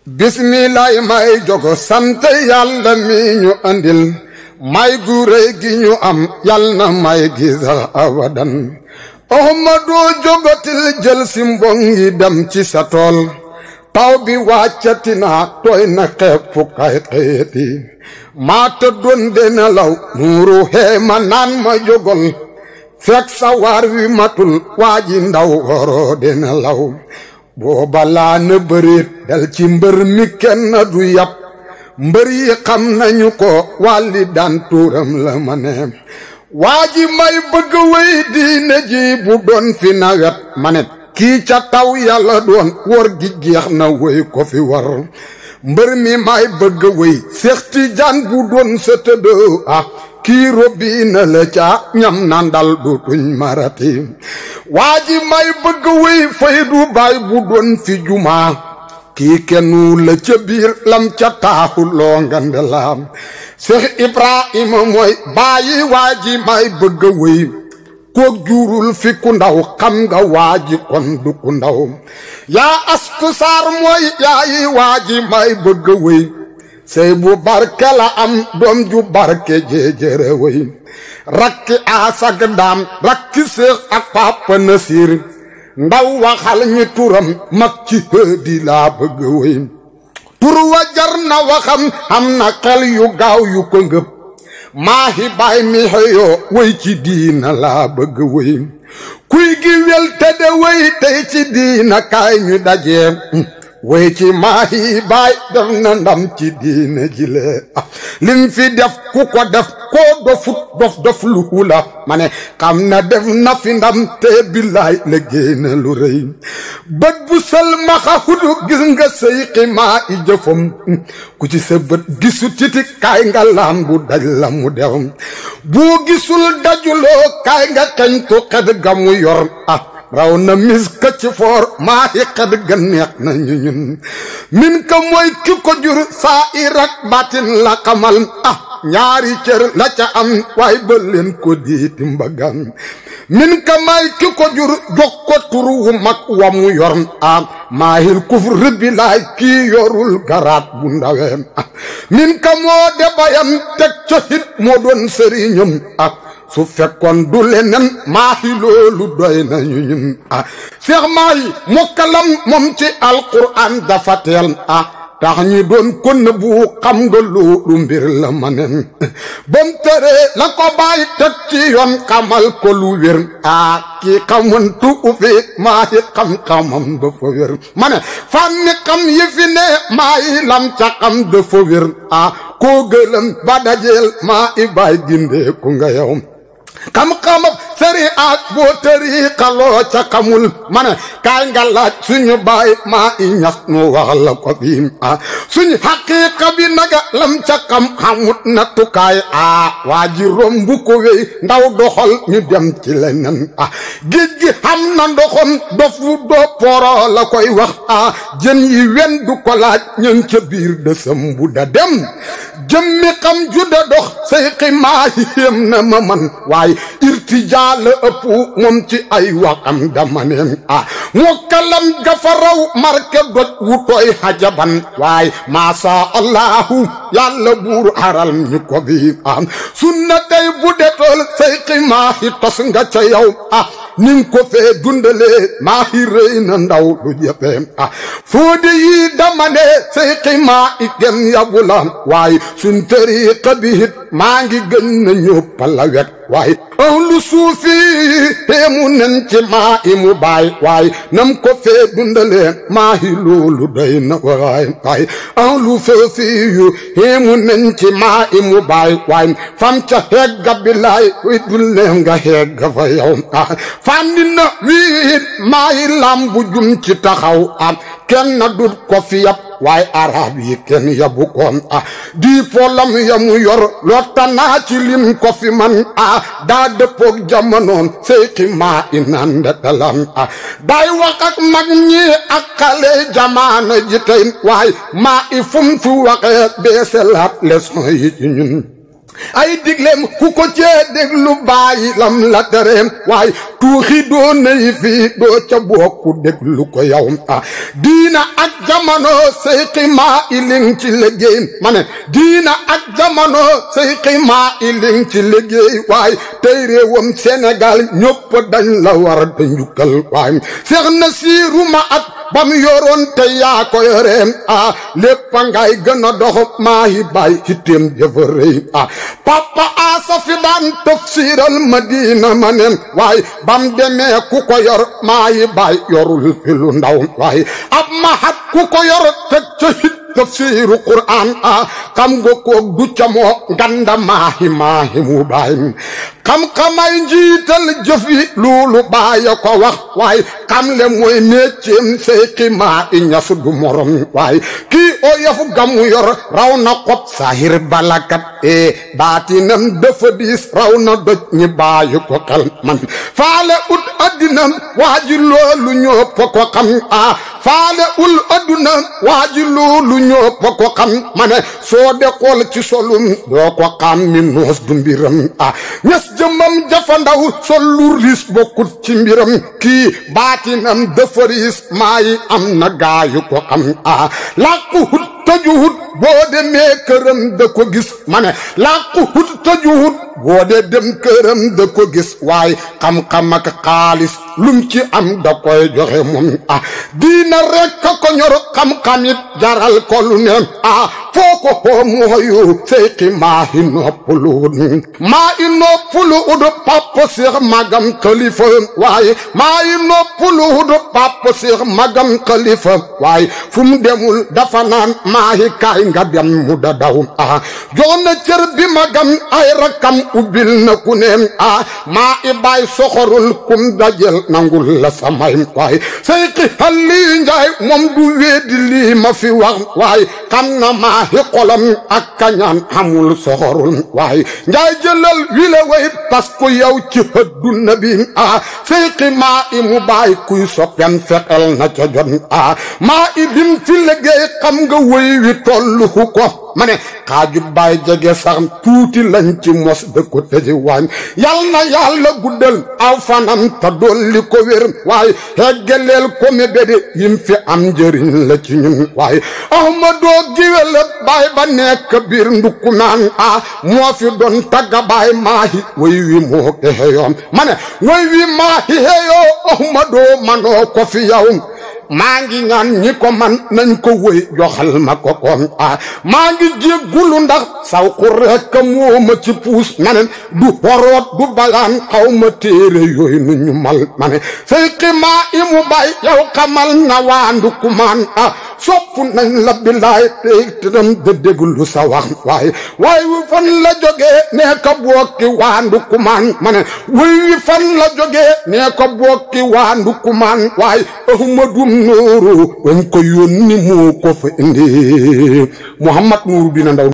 bismillaay may jogo sant yàlla mi ñu andil may gu rëy gi ñu am yàlla na may gi sax abadan Ahmadu jogotil jël si mbong yi dem ci sa tool taw bi wàccati na tooy na xeeb fu kay xeeti maa tëddoon de nelaw muuru hee ma naan ma jogol fekk sa waar wi matul waa ji ndaw woro de nelaw booba laa na bëreet dal ci mbër mi kenn du yàpp mbër yi xam nañu ko wàlli daan tuuram la ma ne waa ji may bëgg wéy diine ji bu doon fi nawet ma ne kii ca taw yàlla doon wor gi jeex na wéy ko fi war mbër mi may bëgg wéy Seex Tijaan bu doon sa tëdd kii robbi na la ca ñam nandal dootuñ marati waa ji may bëgg wéy Faydu Baay bu doon fi jumaa kii kennu la ca biir lam ca taaxuloo ngande laam Seex Ibrahima mooy bàyyi waa ji may bëgg wéy kook juurul fi ku ndaw xam nga waa ji kon du ku ndaw yaa astu saar mooy yaayi waa ji may bëgg wéy sey bu barke la am doom ju barke jeejere wéy rakki asak daam rakki Seex ak Papa Nasiir ndaw waxal ñi turam mag ci hëdi laa bëgg wéy tur wa jar na waxam am na xel yu gaaw yu ko ngëp maahi baay mi xëyoo wéy ci diina laa bëgg wéy kuy gi wel te de wéy tey ci diina kaay ñu dajee wéy ci maahi baay def na ndam ci diina jile lim fi def ku ko def koo dofut dof lu hula ma ne xam na def na fi ndam te billaay la génne lu rëy bët bu sel maxa hudu gis nga seyxi maa i jëfam ku ci sa bët gisu titi kaay nga laan bu daj la mu def bu gisul dajuloo kaay nga xeñtu xed ga mu yor raw na mis ka ci foor maa i xed ga neex na ñun min ka mooy ki ko jur saa i rak batin la xamal ñaari cër la ca am waay ba leen ko diiti mbagam min ka may ki ko jur jox ko tur wu mag wa mu yor maahil kufr bi laay kii yorul garaat bu ndawem min ka moo de bayam teg coxit moo doon sëriñam su fekkoon du leneen maahi loolu doy nañu ñun Seex maahi mokkalam moom ci alquran dafa teel tax ñi doon kon bu xam nga loolu mbir la ma nen bam tëree la ko bàyyi teg ci yoon xamal ko lu wér kii xamantu ufi maahi xam-xamam dafa wér ma ne fànni xam yi fi ne maahi lam ca xam dafa wér koo gëlëm ba dajeel maa i baay gindee ku nga yow xam-xamam sëri ak boo tariqaloo ca xamul ma ne kaay nga laaj suñu baay maa i ñas nu wax la ko fii suñu xaqiiqa bi naga lam ca xam xamut na tukaay waa ji romb ko wéy ndaw doxal ñu dem ci leneen géej gi xam na ndoxam dofu doo poro la koy wax jën yi wen du ko laaj ñën ca biir dësëm bu da dem jëmmi xam juda dox sayxi maa yéem na ma man waaye irtijaa la ëpp moom ci ay waxam dama neen moo kalam gafa raw marke doj wu tooy hajaban waaye maasa allahu yàlla buur aral ñu ko bi sunna tey bu detool sayxi maahi tos nga ca yow nin ko fee dundalee maahi rëy na ndaw du jëfe foode yi dama ne sayxi maa i gen yabula waaye suñ tariqa bi hit maa ngi gën na ñëppa la wet waaye ahlu suufi teemu nen ci maa i mu baay waaye nam ko fee dundalee maahi loolu doy na waaye ahlu suufi yu teemu nen ci maa i mu baay waaye fam ca hegga bilaay wi dulleem nga hegga fa yow fànni na wiit maayi lambu jum ci taxaw kenn na dut ko fi yab waaye arab yi kenn yabu ko di polam ya mu yor lotta naa ci lim ko fi man daa dëppoog jamonoon seyxi maa i nanda talam day wax ak mag ñi ak xale jamaana ji tey waaye maa i fum fu waxee beeselaat leçon yi ci ñun ay digleem ku ko cee déglu bàyyi lam la tereem waaye tuuxi doo nay fii doo ca bokku déglu ko yow diina ak jamono Seyxi maa iling ci liggéey ma ne diina ak jamono Seyxi maa iling ci liggéey waaye tey réewam Sénégal ñëpp dañ la war a njukkal waaye Seex Nasiiru ma at bam yoroon te yaa ko yoreem lépp ngay gën a dox maa yi bàyyi hitteem jëfa rëy papa asa fi daan tafsiral Madina ma neen waaye bam demee ku ko yor maa yi bàyyi yorul fi lu ndaw waaye ab mahat ku ko yor teg ca hit tafsiru Qur'an xam nga ko du ca moo ganda maahi mu bàyyi xam-xamay njiital jëf yi loolu bàyyi ko wax waaye xam le mooy mécceem Seyxi maa i ñas du morom waaye kii o yafu gamu yor raw na xob sahir balakat baatinam dafa diis raw na doj ñi bàyyi ko xel man faale ut addinam waaji loolu ñëpp ko xam faale ul adduna waaji loolu ñëpp ko xam ma ne soo de xool ci solum doo ko xam mi noos du mbiram ñes jëmmam jafa ndaw sol lu riis bokkut ci mbiram kii baatinam dafa riis maa yi am na gaayu ko xam làqu hut tajuhut boo demee këram da ko gis ma ne làqu hut tajuhut boo dee dem këram da ko gis waaye xam-xam ak xaalis lum ci am da koy joxe moom diina rekk ko ñor xam-xam it jaral ko lu ne foo ko xoo mooyu Seyxi maa i noppalu ud papa Seex magam xalifa waaye maa i noppalu ud papa Seex magam xalifa waaye fu mu demul dafa naan maa i kaay nga dem mu da daw jox na cër bi magam ay rakam ubbil na ku ne maa i baay soxorul kum dajel nangul la samay waaye Seyxi Xalli Njaay moom du weedi lii ma fi wax waaye xam na maa i xolam ak kañaan amul soxorul waaye Njaay jëlal wi la way tas ko yow ci adduna bi Seyxi maa i mu baay kuy soppem fexel na ca jot maa i lim fi liggéey xam nga woy wi tollu ko ma ne xaaju baay jege sax tuuti lañ ci mos da ko tëji waañ yal na yàlla guddal aw fanam ta dolli ko wér waaye heggeleel ko mébédi yim fi am njëriñ la ci ñun waaye Ahmadoo giwél baay ba nekk biir ndukkumaan moo fi doon tagga baay maahi way wi moo ko xeyoom ma ne way wi maahi xeyoo Ahmadoo manoo ko fi yow maa ngi ñaan ñi ko man nañ ko wëy joxal ma ko kon maa ngi jéggulu ndax saw ku rekk moo ma ci puus ma ne du horoot du balaan xaw ma téere yooyu nu ñu mal ma ne Seyxi maa i mu bay yow xamal na waa Ndoukoumane sopp nañ la bilaay te dem de déglu sa wax waaye wi fan la jógee nee ko bokki waa Ndoukoumane ma ne wi fan la jógee nee ko bokki waa Ndoukoumane waaye Ahmadou Nuuru wañ ko yónni moo ko fa indi Mouhamad Nuuru dina ndaw